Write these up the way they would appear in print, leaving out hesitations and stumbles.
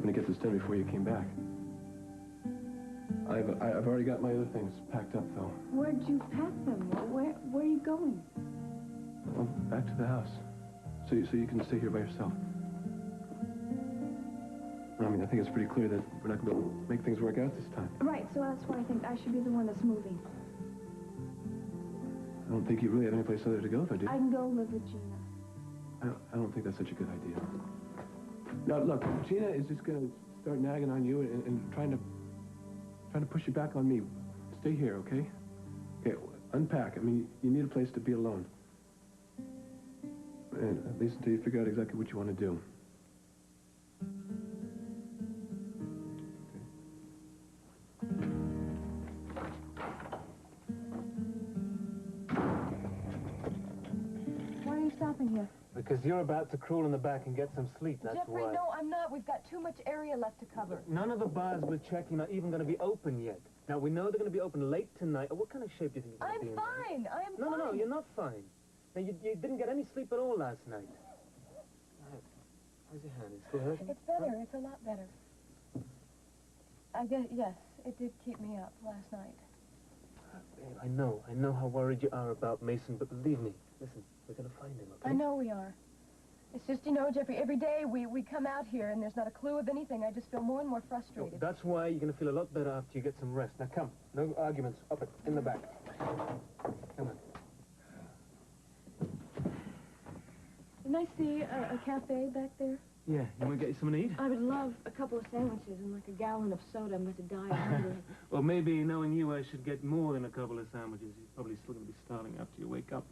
hoping to get this done before you came back. I've already got my other things packed up, though. Where'd you pack them? Where are you going? Well, back to the house. So you can stay here by yourself. I mean, I think it's pretty clear that we're not going to make things work out this time. Right, so that's why I think I should be the one that's moving. I don't think you really have any place other to go, though, do you? I can go live with Gina. I don't think that's such a good idea. Now, look, Gina is just going to start nagging on you and trying to push you back on me. Stay here, okay? Okay, unpack. I mean, you need a place to be alone. And at least until you figure out exactly what you want to do. Why are you stopping here? Because you're about to crawl in the back and get some sleep, that's Jeffrey, why. no, I'm not. We've got too much area left to cover. None of the bars we're checking are even going to be open yet. Now, we know they're going to be open late tonight. What kind of shape do you think you're going to be in? I'm fine. I am fine. No, you're not fine. Now, you didn't get any sleep at all last night. How's your hand? It's still hurting? It's better. Huh? It's a lot better. I guess, yes, it did keep me up last night. Babe, I know how worried you are about Meyson, but believe me, listen, we're going to find him, okay? I know we are. It's just, you know, Jeffrey, every day we come out here and there's not a clue of anything. I just feel more and more frustrated. Well, that's why you're going to feel a lot better after you get some rest. Now, come. No arguments. Up it. In the back. Come on. Didn't I see a cafe back there? Yeah, you want to get you something to eat? I would love a couple of sandwiches and like a gallon of soda. I'm about to die of hunger. Well, maybe knowing you, I should get more than a couple of sandwiches. You're probably still going to be starving after you wake up.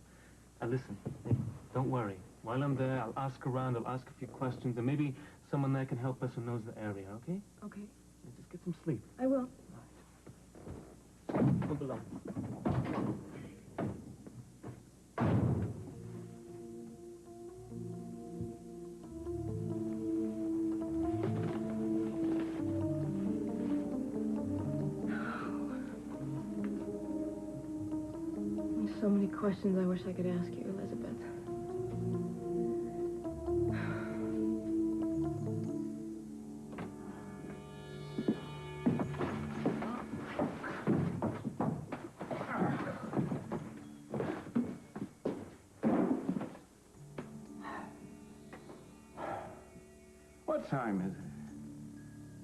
Now, listen, hey, don't worry. While I'm there, I'll ask around, I'll ask a few questions, and maybe someone there can help us who knows the area, okay? Okay. Now, just get some sleep. I will. Right. Move along. So many questions I wish I could ask you, Elizabeth. What time is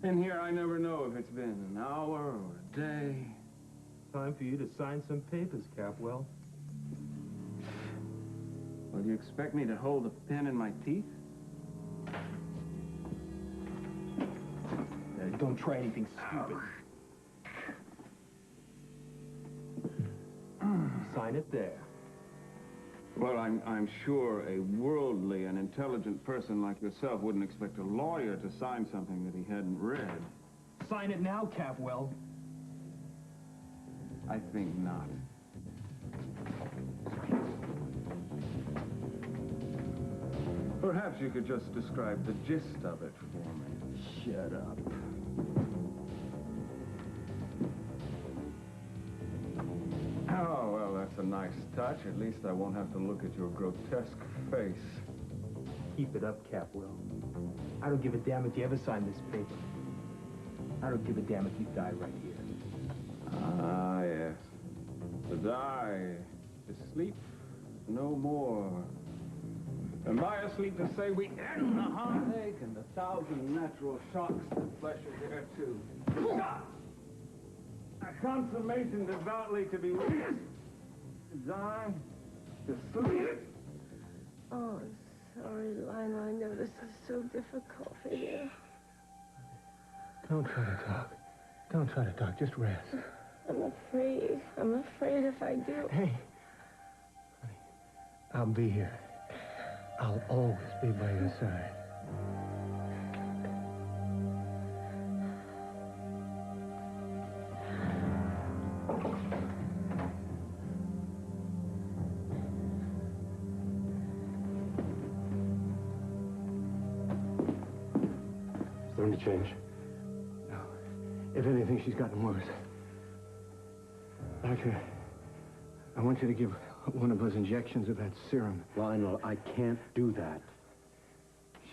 it? In here, I never know if it's been an hour or a day. Time for you to sign some papers, Capwell. Well, you expect me to hold a pen in my teeth? Don't try anything stupid. Sign it there. Well, I'm sure a worldly and intelligent person like yourself wouldn't expect a lawyer to sign something that he hadn't read. Sign it now, Capwell. I think not. Perhaps you could just describe the gist of it for me. Shut up. Oh, well, that's a nice touch. At least I won't have to look at your grotesque face. Keep it up, Capwell. I don't give a damn if you ever sign this paper. I don't give a damn if you die right here. Ah, yes. To die, to sleep no more. Am I asleep to say we end the heartache and the thousand natural shocks that flesh is here too? A consummation devoutly to be witnessed. To die, to sleep. Oh, I'm sorry, Lionel. I know this is so difficult for you. Don't try to talk. Don't try to talk. Just rest. I'm afraid. I'm afraid if I do. Hey. Honey, I'll be here. I'll always be by your side. Is there any change? No. If anything, she's gotten worse. Doctor, I want you to give one of those injections of that serum. Lionel, I can't do that.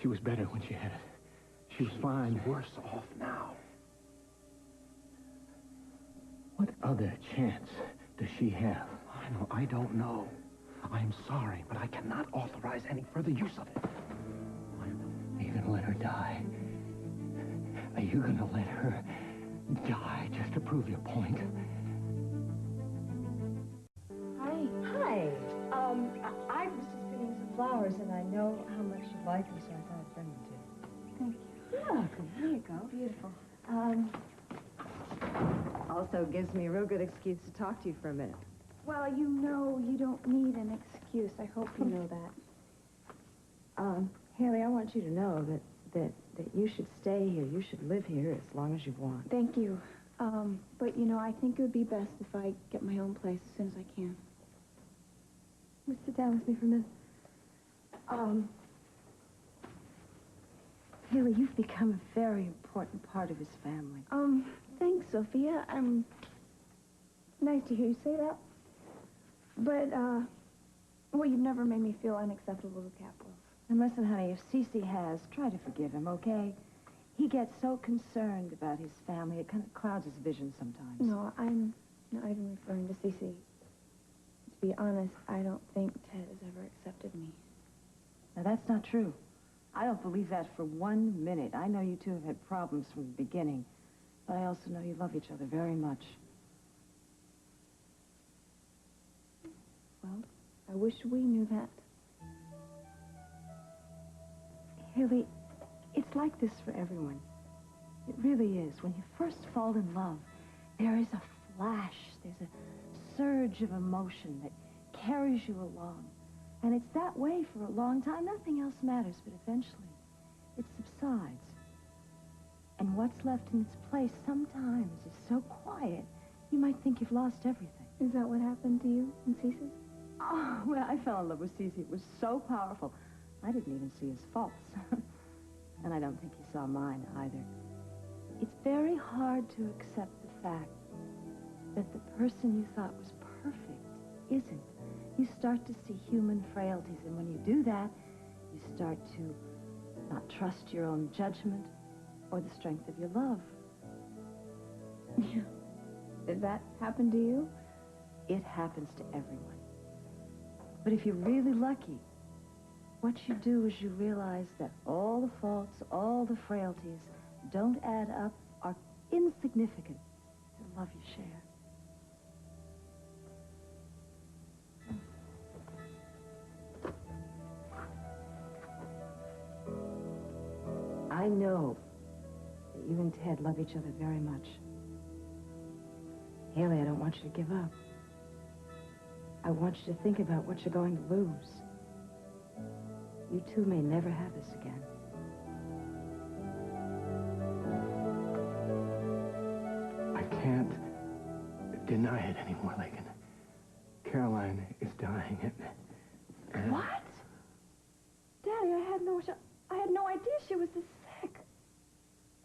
She was better when she had it. She was fine. She's worse off now. What other chance does she have? I don't know. I'm sorry, but I cannot authorize any further use of it. Are you going to let her die? Are you going to let her die just to prove your point? Hi. Hi. I was just picking some flowers, and I know how much you like them, so I thought I'd bring them to you. Thank you. You're welcome. Here you go. Beautiful. Also gives me a real good excuse to talk to you for a minute. Well, you know you don't need an excuse. I hope you know that. Hayley, I want you to know that you should stay here. You should live here as long as you want. Thank you. But, you know, I think it would be best if I get my own place as soon as I can. Just sit down with me for a minute. Hayley, you've become a very important part of his family. Thanks, Sophia. Nice to hear you say that. But, well, you've never made me feel unacceptable to Capitals. And listen, honey, if СиСи has, try to forgive him, okay? He gets so concerned about his family, it kind of clouds his vision sometimes. No, I'm not even referring to СиСi. To be honest, I don't think Ted has ever accepted me. Now, that's not true. I don't believe that for 1 minute. I know you two have had problems from the beginning, but I also know you love each other very much. Well, I wish we knew that. Hayley, it's like this for everyone. It really is. When you first fall in love, there is a flash, there's a surge of emotion that carries you along. And it's that way for a long time. Nothing else matters, but eventually it subsides. And what's left in its place sometimes is so quiet, you might think you've lost everything. Is that what happened to you and СиСi? Oh, when I fell in love with СиСi, it was so powerful. I didn't even see his faults. And I don't think he saw mine either. It's very hard to accept the fact that the person you thought was perfect isn't. You start to see human frailties, and when you do that, you start to not trust your own judgment or the strength of your love. Yeah. Did that happen to you? It happens to everyone. But if you're really lucky, what you do is you realize that all the faults, all the frailties don't add up, are insignificant to the love you share. I know that you and Ted love each other very much. Hayley, I don't want you to give up. I want you to think about what you're going to lose. You two may never have this again. I can't deny it anymore, Laken. Kärolyn is dying. And What? Daddy, I had no idea she was this sick.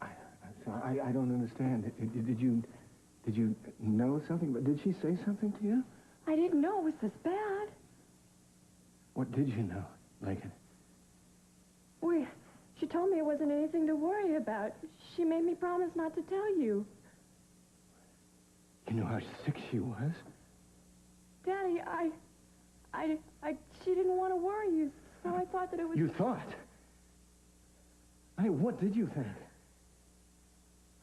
I don't understand. Did you know something? But did she say something to you? I didn't know it was this bad. What did you know, Laken? She told me it wasn't anything to worry about. She made me promise not to tell you. You knew how sick she was? Daddy, she didn't want to worry you, so I thought that it was... You thought? I mean, what did you think?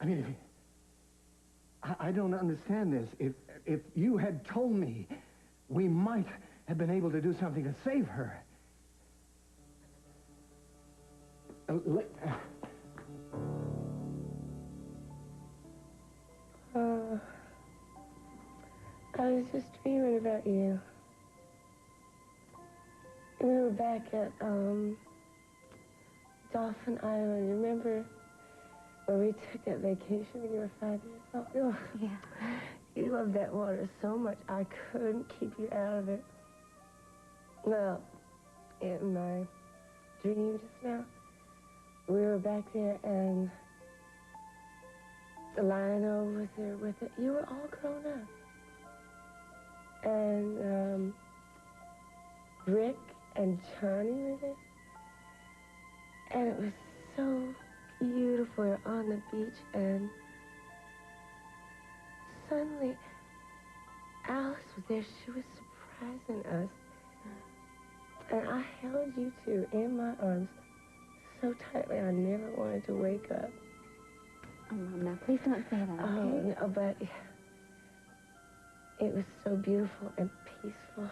I mean, I don't understand this. If you had told me, we might have been able to do something to save her. I was just dreaming about you. We were back at, Dolphin Island. Remember where we took that vacation when you were 5 years old? Oh, Yeah. you loved that water so much, I couldn't keep you out of it. Well, in my dream just now, we were back there and Lionel was there with it. You were all grown up. And, Brik and Johnny were there. And it was so beautiful. We were on the beach, and suddenly Alice was there. She was surprising us. And I held you two in my arms so tightly I never wanted to wake up. Oh, Mom, now please don't say that, okay? Oh, no, but it was so beautiful and peaceful.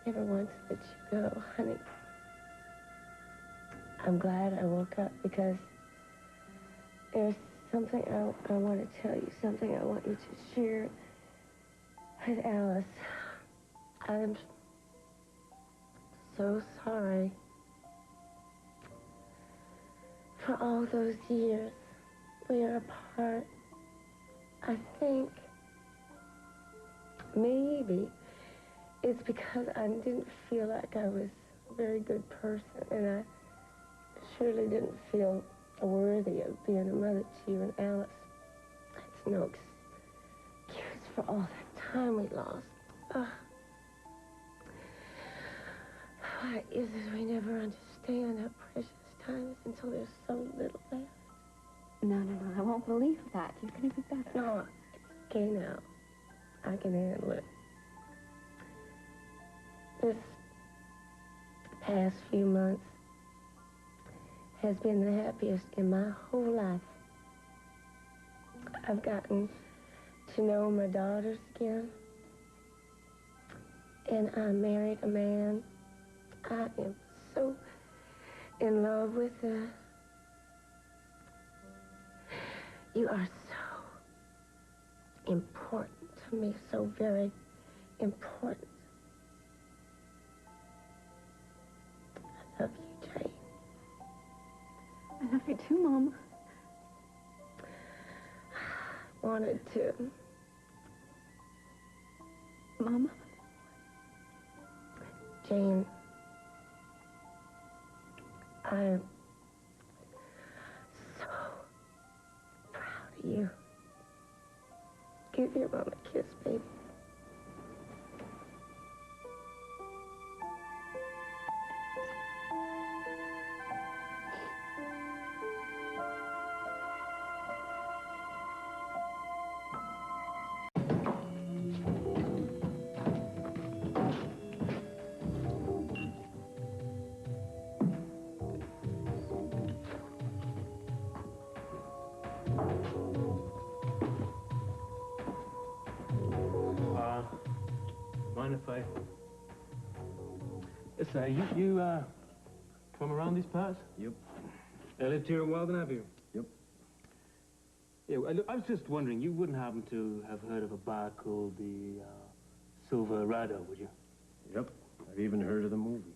I never wanted to let you go, honey. I'm glad I woke up because there's something I want to tell you, something I want you to share with Alice. I'm so sorry for all those years we are apart. I think maybe it's because I didn't feel like I was a very good person, and I surely didn't feel worthy of being a mother to you and Alice. That's no excuse for all that time we lost. Why is it we never understand how precious time is until there's so little left? No, I won't believe that. You're going to be better. No, it's okay now. I can handle it. This past few months has been the happiest in my whole life. I've gotten to know my daughters again. And I married a man I am so in love with. You are so important to me, so very important. I love you, Jane. I love you too, Mom. I wanted to. Mama? Jane, I'm so proud of you. Give your mom a kiss, baby. Mind if I... Listen, you from around these parts? Yep. I lived here a while, then, have you? Yep. Yeah, I was just wondering, you wouldn't happen to have heard of a bar called the Silverado, would you? Yep. I've even heard of the movie.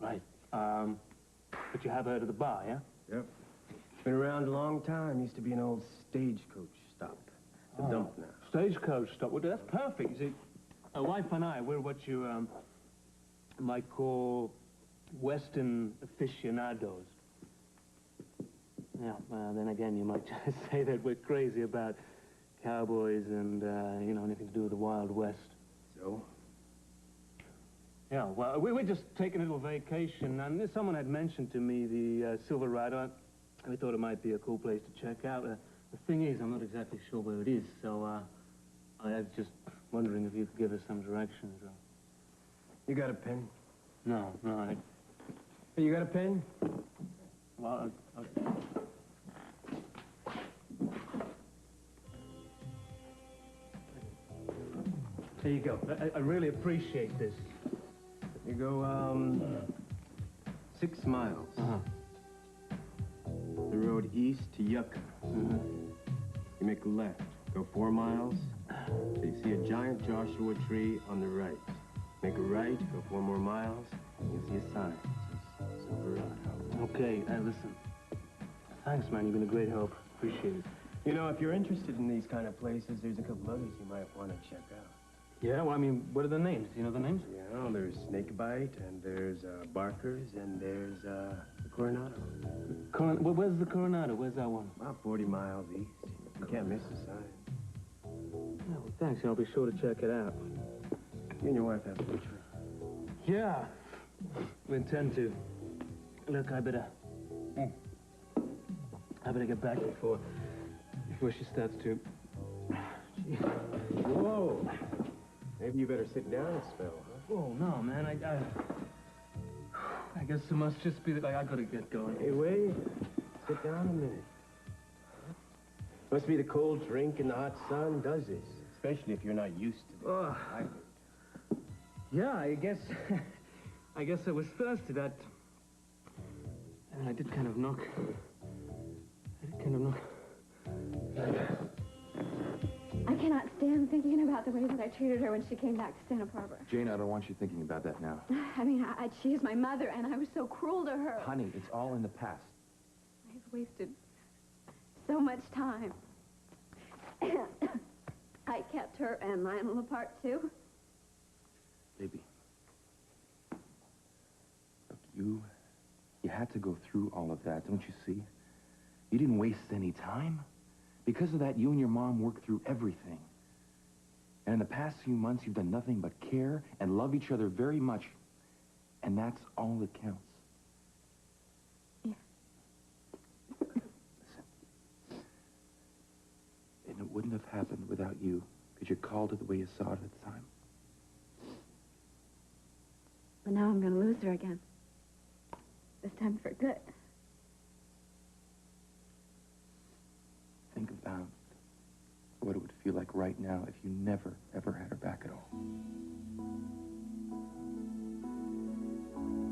Right. But you have heard of the bar, yeah? Yep. It's been around a long time. Used to be an old stagecoach stop. It's a dump now. Stagecoach stop. Well, that's perfect. You see, my wife and I, we're what you might call Western aficionados. Yeah, then again, you might just say that we're crazy about cowboys and, you know, anything to do with the Wild West. So? Yeah, well, we were just taking a little vacation, and someone had mentioned to me the Silverado. We thought it might be a cool place to check out. The thing is, I'm not exactly sure where it is, so I was just wondering if you could give us some directions. You got a pen? No, Hey, you got a pen? Well, there you go. I really appreciate this. You go, 6 miles. Uh-huh. The road east to Yucca. Mm-hmm. You make a left. Go 4 miles. So you see a giant Joshua tree on the right. Make a right, go 4 more miles, and you'll see a sign. It says Silverado. Okay, listen. Thanks, man. You've been a great help. Appreciate it. You know, if you're interested in these kind of places, there's a couple others you might want to check out. Yeah, well, I mean, what are the names? Do you know the names? Yeah, there's Snakebite, and there's Barker's, and there's the Coronado. Well, where's the Coronado? Where's that one? About 40 miles east. You can't miss the sign. Yeah, well, thanks. I'll be sure to check it out. You and your wife have a picture. Yeah, we intend to. Look, I better I better get back before she starts to... Whoa! Maybe you better sit down a spell, huh? Oh, no, man, I guess it must just be that I gotta get going. Hey, wait. Sit down a minute. Must be the cold drink and the hot sun does this, especially if you're not used to it. Oh, yeah, I guess I was thirsty. That... And I did kind of knock. I cannot stand thinking about the way that I treated her when she came back to Santa-Barbara. Jane, I don't want you thinking about that now. I mean, she is my mother, and I was so cruel to her. Honey, it's all in the past. I have wasted so much time. I kept her and Lionel apart, too. Baby. Look, you had to go through all of that, don't you see? You didn't waste any time. Because of that, you and your mom worked through everything. And in the past few months, you've done nothing but care and love each other very much. And that's all that counts. Yeah. Listen. And it wouldn't have happened without you, because you called it the way you saw it at the time. But now I'm going to lose her again. This time for good. Think about what it would feel like right now if you never, ever had her back at all.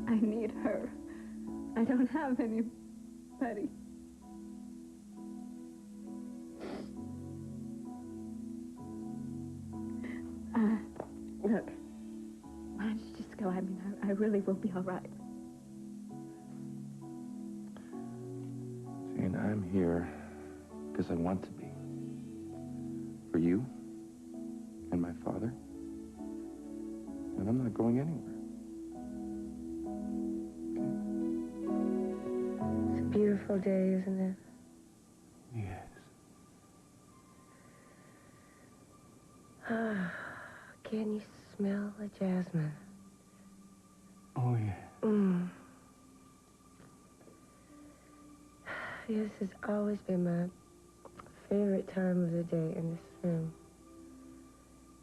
I need her. I don't have anybody. Look, why don't you just go? I mean, I really will be all right. Jane, I'm here because I want to be. For you and my father. And I'm not going anywhere. Okay? It's a beautiful day, isn't it? Yes. Ah, can you smell the jasmine? Oh, yeah. Mm. This has always been my favorite time of the day in this room.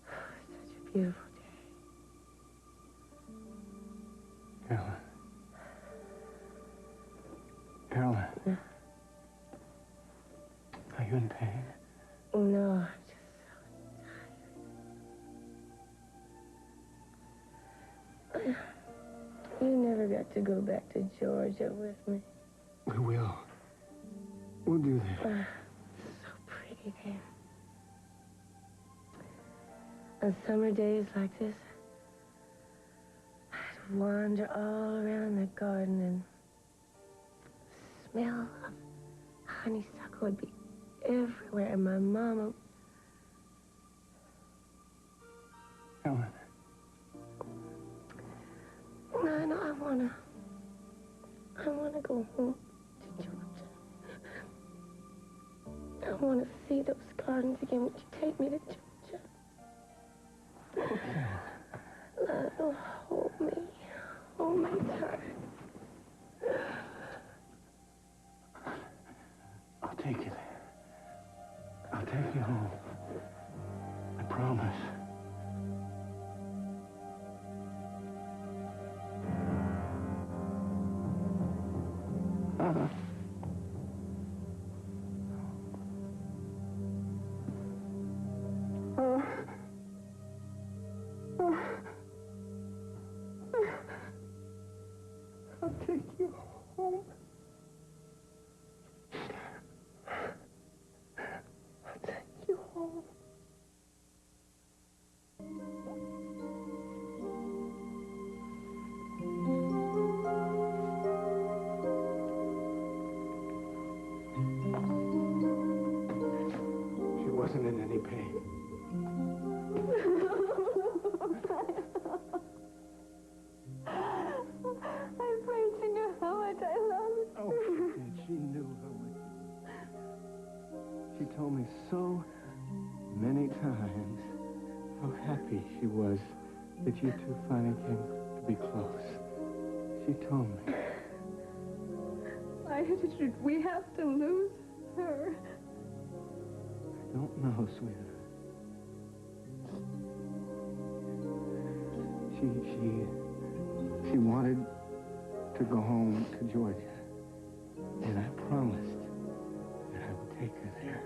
Such a beautiful day. Kэрolайн. Yeah. Are you in pain? No, I'm just so tired. You never got to go back to Georgia with me. We will. We'll do that. So pretty there. On summer days like this, I'd wander all around the garden and the smell of honeysuckle would be everywhere, and my mama... Kэрolайн. No, I wanna go home to Georgia. I want to see those gardens again. Would you take me to Georgia? Okay. Lionel, hold me tight. I'll take you there. I'll take you home. I promise. I'll take you home. I'll take you home. She wasn't in any pain. I'm afraid she knew how much I loved her. Oh, she knew how much. She told me so many times how happy she was that you two finally came to be close. She told me. Why did we have to lose her? I don't know, sweetheart. She wanted to go home to Georgia. And I promised that I would take her there.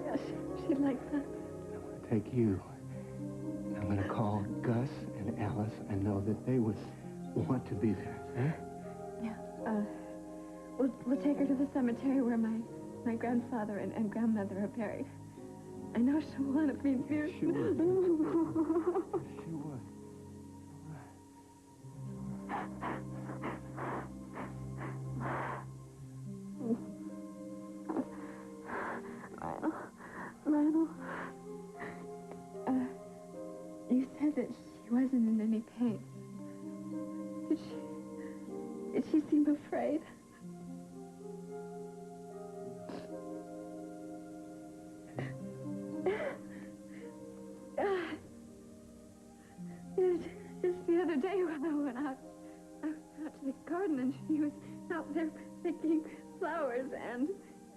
Yes, she'd like that. I want to take you. I'm going to call Gus and Alice and know that they would want to be there. Eh? Yeah, we'll take her to the cemetery where my grandfather and grandmother are buried. I know she'll want to be there. She would. She would. Lionel, you said that she wasn't in any pain. Did she seem afraid? Just the other day when I went out to the garden and she was out there picking flowers and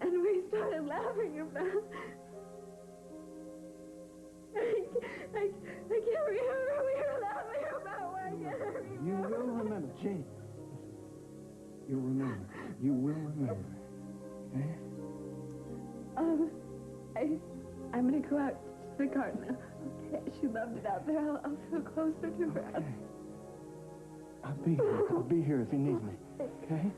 we started laughing about. I can't remember what we were laughing about. Why can't I remember? You will remember, Jane. You'll remember. You will remember. Okay? I'm gonna go out to the garden. Okay, she loved it out there. I'll feel closer to her. Okay. I'll be here. I'll be here if you need me. Okay?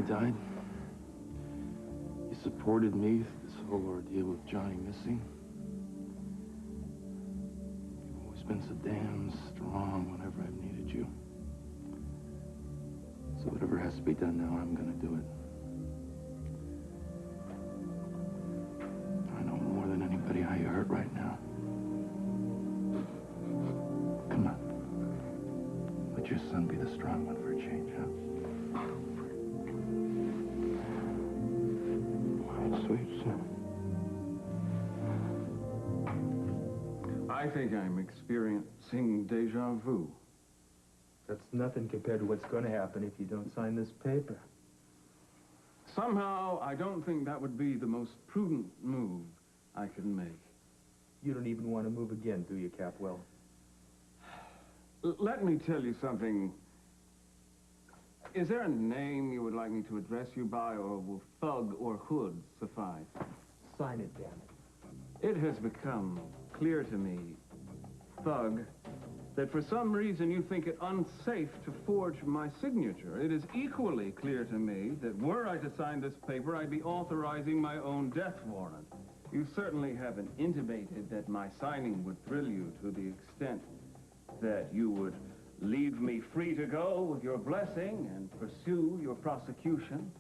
Died. You supported me through this whole ordeal with Johnny missing. You've always been so damn strong whenever I've needed you. So whatever has to be done now, I'm gonna do it. I know more than anybody how you hurt right now. Come on. Let your son be the strong one for a change, huh? Sweet son. I think I'm experiencing deja vu. That's nothing compared to what's going to happen if you don't sign this paper. Somehow, I don't think that would be the most prudent move I can make. You don't even want to move again, do you, Capwell? Let me tell you something. Is there a name you would like me to address you by, or will thug or hood suffice? Sign it, damn it. It has become clear to me, thug, that for some reason you think it unsafe to forge my signature. It is equally clear to me that were I to sign this paper, I'd be authorizing my own death warrant. You certainly haven't intimated that my signing would thrill you to the extent that you would leave me free to go with your blessing and pursue your prosecution.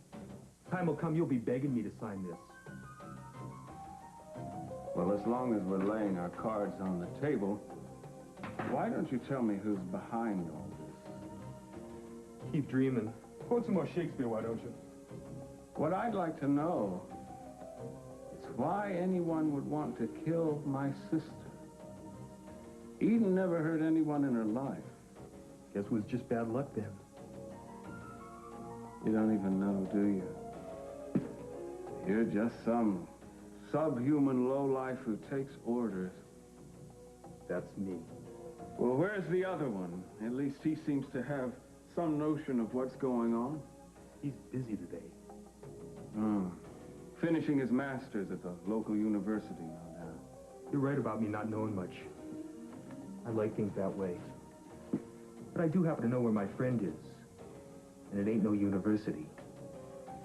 Time will come you'll be begging me to sign this. Well, as long as we're laying our cards on the table, why don't you tell me who's behind all this? Keep dreaming. Quote some more Shakespeare, why don't you? What I'd like to know is why anyone would want to kill my sister. Eden never hurt anyone in her life. Guess it was just bad luck then. You don't even know, do you? You're just some subhuman lowlife who takes orders. That's me. Well, where's the other one? At least he seems to have some notion of what's going on. He's busy today. Oh. Finishing his master's at the local university, no doubt. You're right about me not knowing much. I like things that way. But I do happen to know where my friend is. And it ain't no university.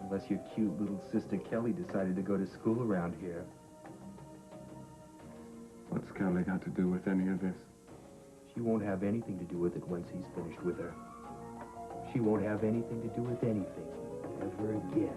Unless your cute little sister Kelly decided to go to school around here. What's Kelly got to do with any of this? She won't have anything to do with it once he's finished with her. She won't have anything to do with anything ever again.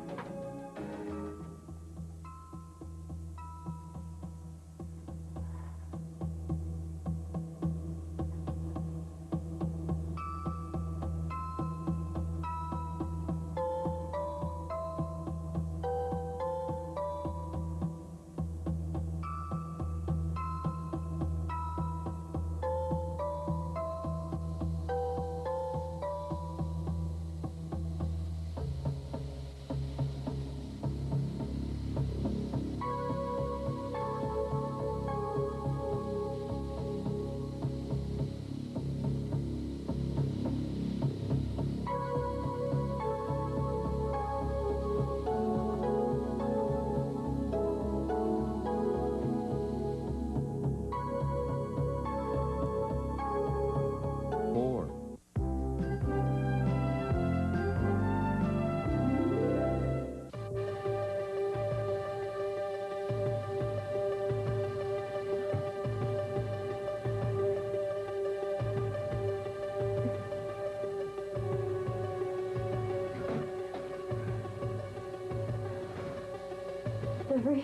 Jeffrey.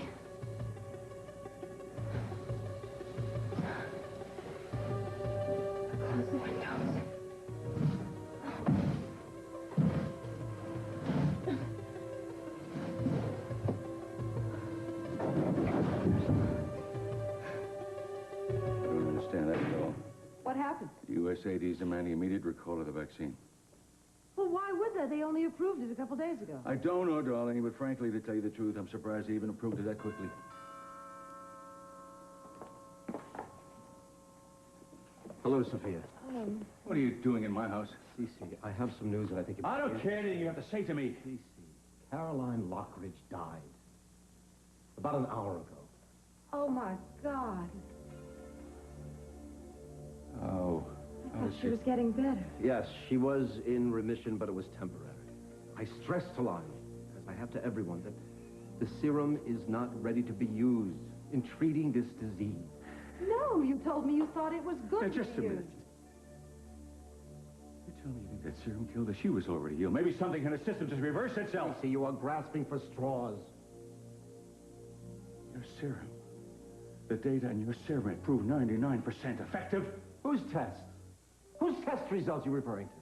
Close the windows. I don't understand that at all. What happened? The USAID's demanding immediate recall of the vaccine. Well, why would they? They only approved it a couple days ago. I don't know, darling, but frankly, to tell you the truth, I'm surprised they even approved it that quickly. Hello, Sophia. What are you doing in my house? СиСи, I have some news that I think... I don't care anything you have to say to me. СиСi, Kэрolайн Lockridge died. About an hour ago. Oh, my God. Oh. I thought she was getting better. Yes, she was in remission, but it was temporary. I stressed to Lionel, as I have to everyone, that the serum is not ready to be used in treating this disease. No, you told me you thought it was good Now, just a minute. You tell me you think that serum killed her? She was already ill. Maybe something in her system just reversed itself. СиСi, you are grasping for straws. Your serum. The data in your serum proved 99% effective. Whose test? Whose test results are you referring to?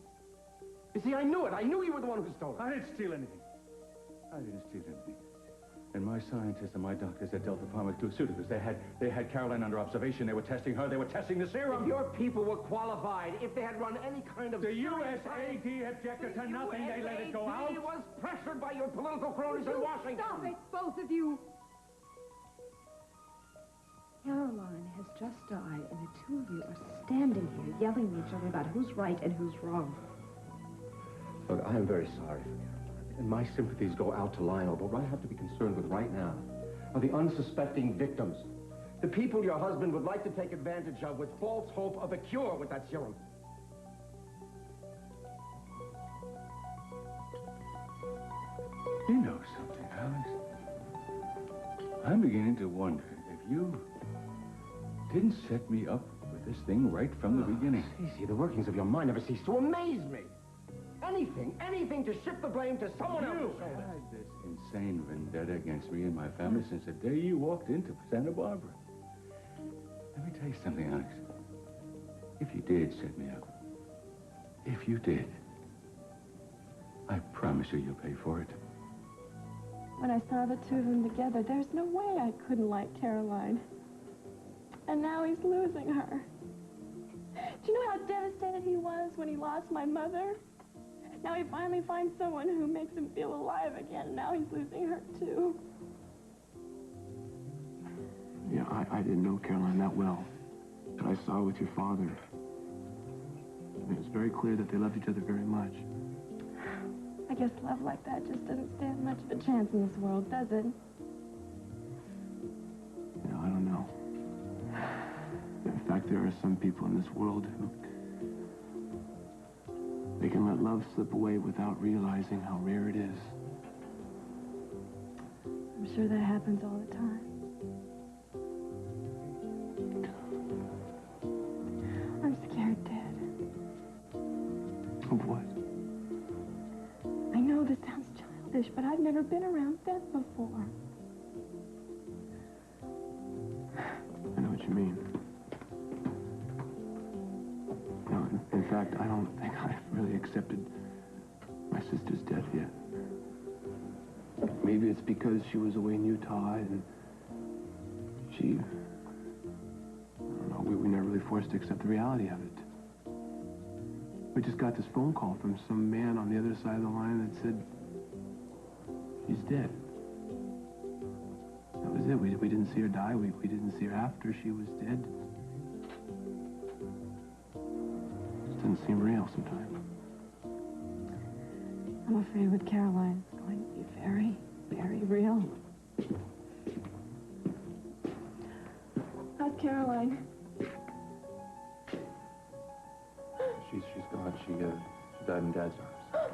You see, I knew it. I knew you were the one who stole it. I didn't steal anything. I didn't steal anything. And my scientists and my doctors at Delta Pharmaceuticals, they had Kэрolайн under observation. They were testing her. They were testing the serum. If your people were qualified, if they had run any kind of... The USAID objected to nothing. They let it go out. It was pressured by your political cronies in Washington. Stop it, both of you. Kэрolайн has just died, and the two of you are standing here yelling at each other about who's right and who's wrong. Look, I am very sorry for Kэрolайн, and my sympathies go out to Lionel, but what I have to be concerned with right now are the unsuspecting victims. The people your husband would like to take advantage of with false hope of a cure with that serum. You know something, Alex? I'm beginning to wonder if you didn't set me up with this thing right from the beginning. СиСi, the workings of your mind never cease to amaze me. Anything to shift the blame to someone else's You shoulders. had this insane vendetta against me and my family since the day you walked into Santa Barbara. Let me tell you something, Alex. If you did set me up, if you did, I promise you you'll pay for it. When I saw the two of them together, there's no way I couldn't like Kэрolайн. And now he's losing her. Do you know how devastated he was when he lost my mother? Now he finally finds someone who makes him feel alive again, and now he's losing her, too. Yeah, I didn't know Kэрolайн that well, but I saw with your father. It was very clear that they loved each other very much. I guess love like that just doesn't stand much of a chance in this world, does it? You know, I don't know. In fact, there are some people in this world who... they can let love slip away without realizing how rare it is. sure that happens all the time. I'm scared, Dad. Of what? I know this sounds childish, but I've never been around death before. I know what you mean. No, in fact, I don't think I've really accepted my sister's death yet. Maybe it's because she was away in Utah and she... I don't know, we were never really forced to accept the reality of it. We just got this phone call from some man on the other side of the line that said she's dead. That was it. We didn't see her die. We didn't see her after she was dead. It doesn't seem real sometimes. I'm afraid with Kэрolайн, it's going to be very, very real. How's Kэрolайн? She's gone. She died in Dad's arms.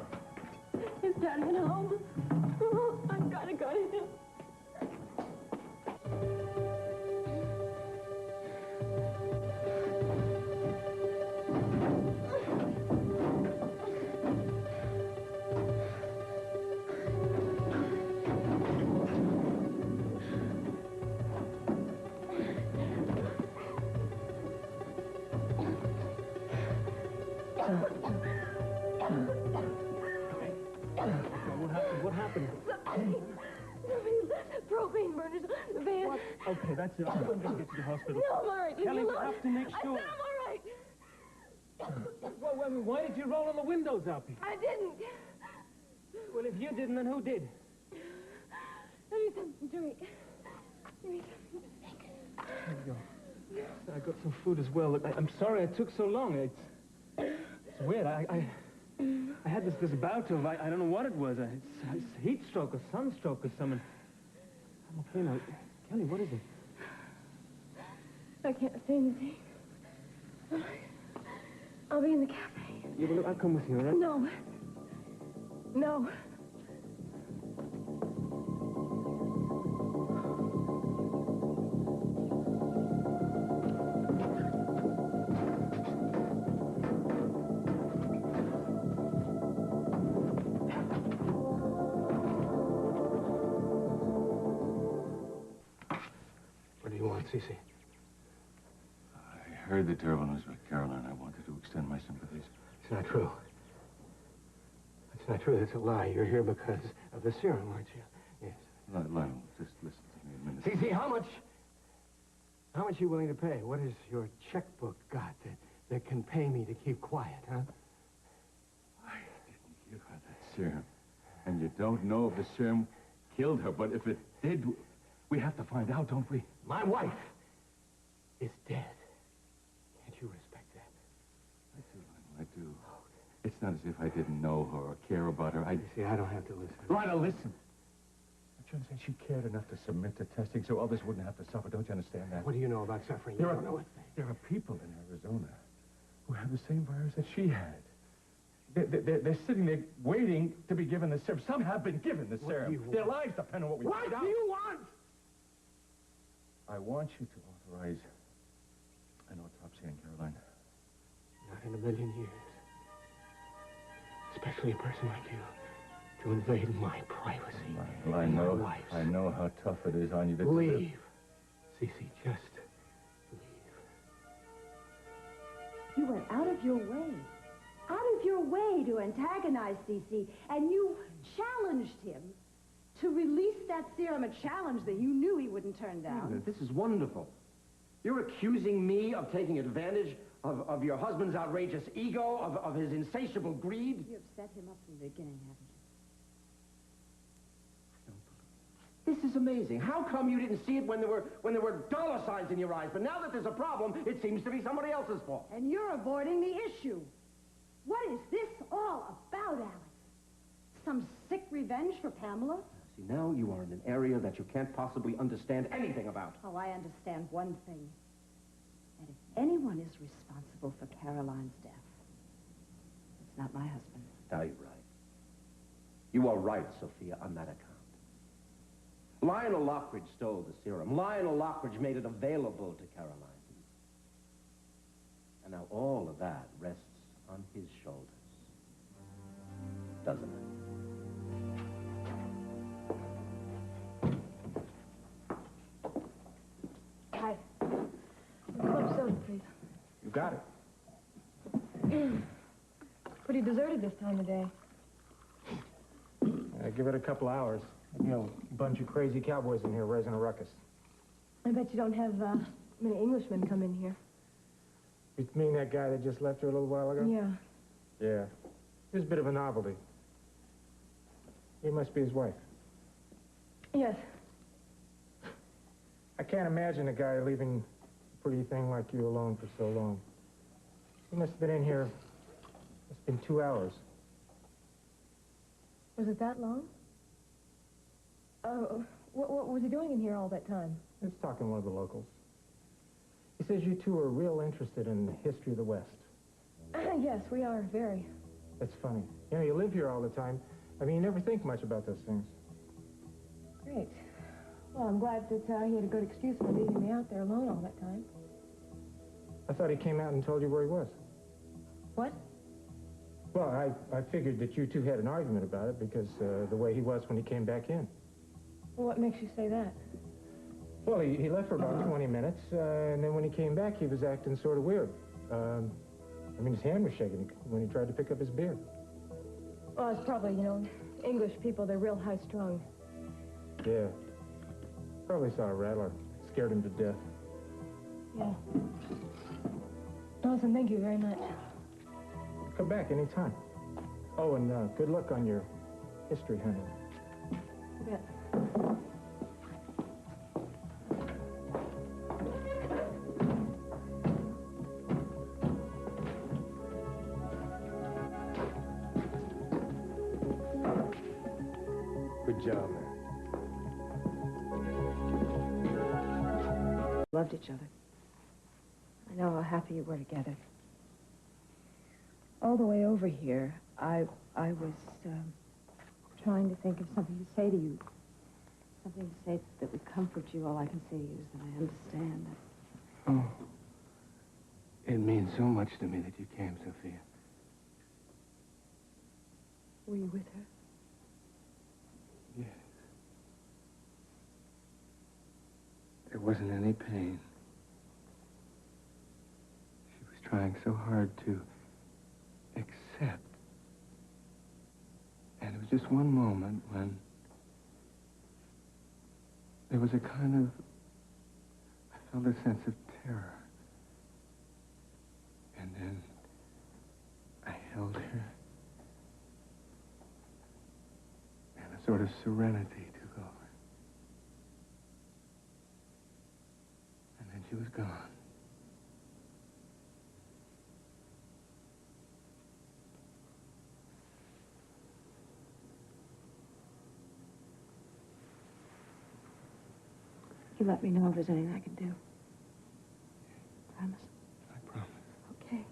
Is Daddy at home? Oh, I've got to go to him. What happened? Propane burners, the van. What? Okay, that's it. I'm going to get you to the hospital. No, I'm all right. Kelly, we have to make I sure. said I'm all right. Well, why did you roll all the windows out? I didn't. Well, if you didn't, then who did? I need something to drink. Give me something to drink. There you go. I got some food as well. Look, I'm sorry it took so long. It's weird. I had this bout of, I don't know what it was. It's heat stroke or sunstroke or something. I'm okay now. Kelly, what is it? I can't say anything. I'll be in the cafe. Yeah, well, look, I'll come with you, all right? No. No. СиСи. I heard the terrible news about Kэрolайн. I wanted to extend my sympathies. It's not true. It's not true. That's a lie. You're here because of the serum, aren't you? Yes. Lionel, just listen to me a minute. СиСi, how much are you willing to pay? What has your checkbook got that can pay me to keep quiet, huh? I didn't give her that serum. And you don't know if the serum killed her, but if it did, we have to find out, don't we? My wife is dead. Can't you respect that? I do, Lionel, I do. It's not as if I didn't know her or care about her. See, I don't have to listen. Lionel, listen. Don't you understand? She cared enough to submit to testing so others wouldn't have to suffer. Don't you understand that? What do you know about suffering? There are people in Arizona who have the same virus that she had. They're sitting there waiting to be given the serum. Some have been given the serum. Their lives depend on what we find out. What do you want? I want you to authorize an autopsy on Kэрolайн. Not in a million years. Especially a person like you. To invade my privacy. Well, I know how tough it is on you to... Leave. СиСi, just leave. You went out of your way to antagonize СиСi, and you challenged him to release that serum, a challenge that you knew he wouldn't turn down. This is wonderful. You're accusing me of taking advantage of your husband's outrageous ego, of his insatiable greed? You have set him up from the beginning, haven't you? This is amazing. How come you didn't see it when there were dollar signs in your eyes? But now that there's a problem, it seems to be somebody else's fault. And you're avoiding the issue. What is this all about, Alex? Some sick revenge for Pamela? See, now you are in an area that you can't possibly understand anything about. Oh, I understand one thing. That if anyone is responsible for Käroline's death, it's not my husband. Now you're right. You are right, Sophia, on that account. Lionel Lockridge stole the serum. Lionel Lockridge made it available to Kэрolайн. And now all of that rests on his shoulders. Doesn't it? Hi. Club soda, please. You got it. Pretty deserted this time of day. Give it a couple hours. You know, a bunch of crazy cowboys in here raising a ruckus. I bet you don't have many Englishmen come in here. You mean that guy that just left here a little while ago? Yeah. Yeah. He was a bit of a novelty. You must be his wife. Yes. I can't imagine a guy leaving a pretty thing like you alone for so long. He must have been in here, it's been 2 hours. Was it that long? What was he doing in here all that time? He was talking to one of the locals. He says you two are real interested in the history of the West. Yes, we are, very. That's funny. You know, you live here all the time. I mean, you never think much about those things. Great. Well, I'm glad that he had a good excuse for leaving me out there alone all that time. I thought he came out and told you where he was. What? Well, I figured that you two had an argument about it because the way he was when he came back in. Well, what makes you say that? Well, he left for about 20 minutes, and then when he came back, he was acting sort of weird. I mean, his hand was shaking when he tried to pick up his beer. Well, it's probably, you know, English people, they're real high-strung. Yeah. Probably saw a rattler. Scared him to death. Yeah. Listen, thank you very much. Come back anytime. Oh, and good luck on your history hunting. You bet. Good job, man. Loved each other. I know how happy you were together. All the way over here, I was trying to think of something to say to you. Something to say that would comfort you. All I can say to you is that I understand. Oh. It means so much to me that you came, Sophia. Were you with her? Yes. There wasn't any pain. She was trying so hard to accept. And it was just one moment when there was a kind of, I felt a sense of terror. And then I held her. And a sort of serenity took over. And then she was gone. You let me know if there's anything I can do. Promise? I promise. Okay.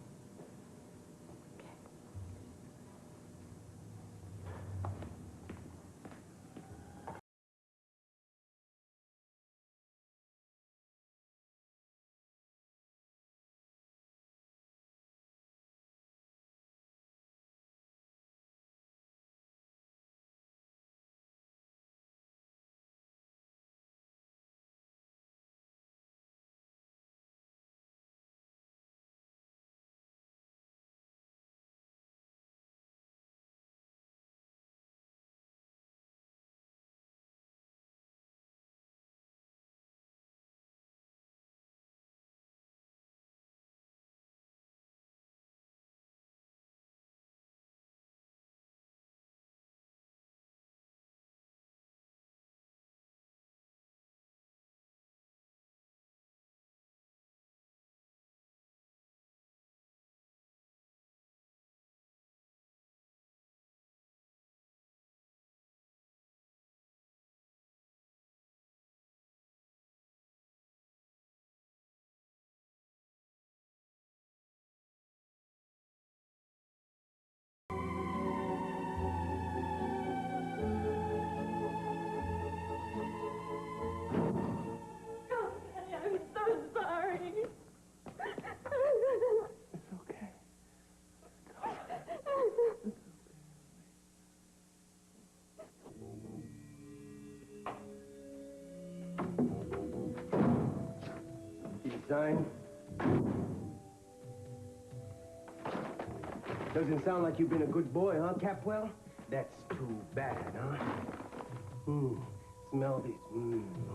sign. Doesn't sound like you've been a good boy, huh, Capwell? That's too bad, huh? Smell this.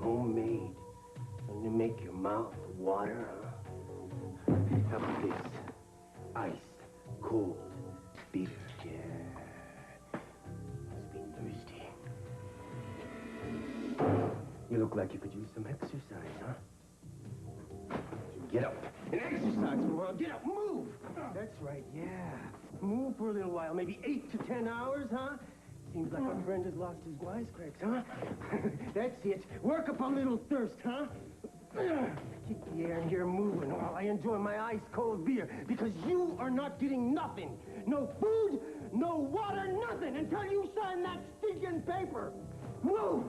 Homemade. Going to make your mouth water, huh? How about this? Ice, cold, bitter. Yeah. Must be thirsty. You look like you could use some exercise, huh? Get up and exercise for a while. Get up, move. That's right, yeah. Move for a little while, maybe 8 to 10 hours, huh? Seems like our friend has lost his wisecracks, huh? That's it. Work up a little thirst, huh? Keep the air in here moving while I enjoy my ice-cold beer, because you are not getting nothing. No food, no water, nothing, until you sign that stinking paper. Move!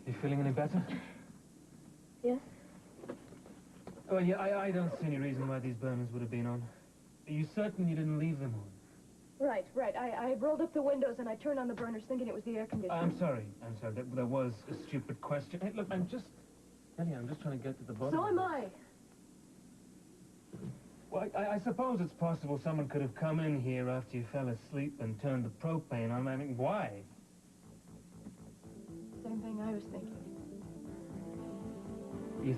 You feeling any better? Yes? Well, yeah, I don't see any reason why these burners would have been on. Are you certain you didn't leave them on? Right. I rolled up the windows and I turned on the burners thinking it was the air conditioner. I'm sorry. That was a stupid question. Hey, look, I'm just trying to get to the bottom. So am I. Well, I suppose it's possible someone could have come in here after you fell asleep and turned the propane on. I mean, why? Same thing I was thinking. You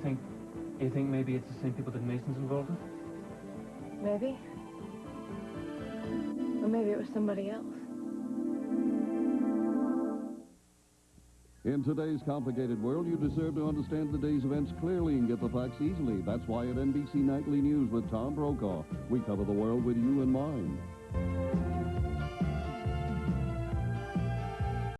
think maybe it's the same people that Mason's involved with? Maybe. Or maybe it was somebody else. In today's complicated world, you deserve to understand the day's events clearly and get the facts easily. That's why at NBC Nightly News with Tom Brokaw, we cover the world with you in mind.